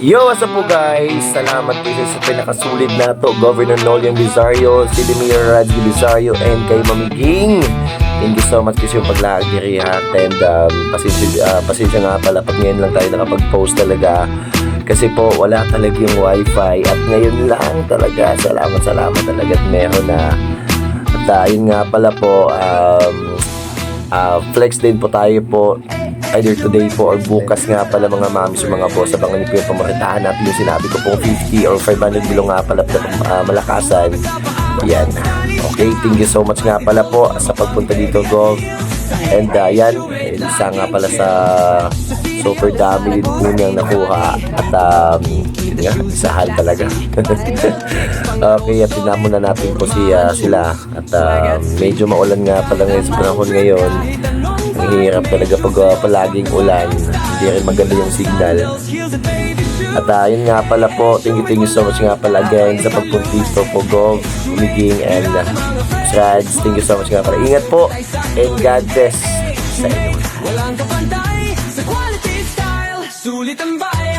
Yo, what's up po guys? Salamat po sa pinakasulit na to, Governor Nolian Lizario, si Mayor Radzi Lizario, and kay Mamiging. Thank you so much kasi yung paglaag diri ha. And pasensya nga pala pag ngayon lang tayo nakapag-post talaga. Kasi po wala talaga yung wifi at ngayon lang talaga. Salamat talaga at meron na. At yun nga pala po, flex din po tayo po either today po or bukas nga pala mga mamis o mga boss. Abangan niyo po yung pamaritahan natin yung sinabi ko pong 50 or 500 below nga pala malakasan. Yan. Okay, thank you so much nga pala po sa pagpunta dito, Gov. And yan, isa nga pala sa super dami din po niyang nakuha. At nga, isahan talaga. Okay, at tinamon na natin po sila. At medyo maulan nga pala ngayon sa panahon ngayon. Ang hirap talaga pag palaging ulan. Hindi rin maganda yung signal. At yun nga pala po, thank you so much nga pala again sa pagpunta dito po, Gov, Umiging, and Srads. Thank you so much nga pala. Ingat po, and God bless sa inyo. Walang kapantay sa quality style, sulit ang bayan.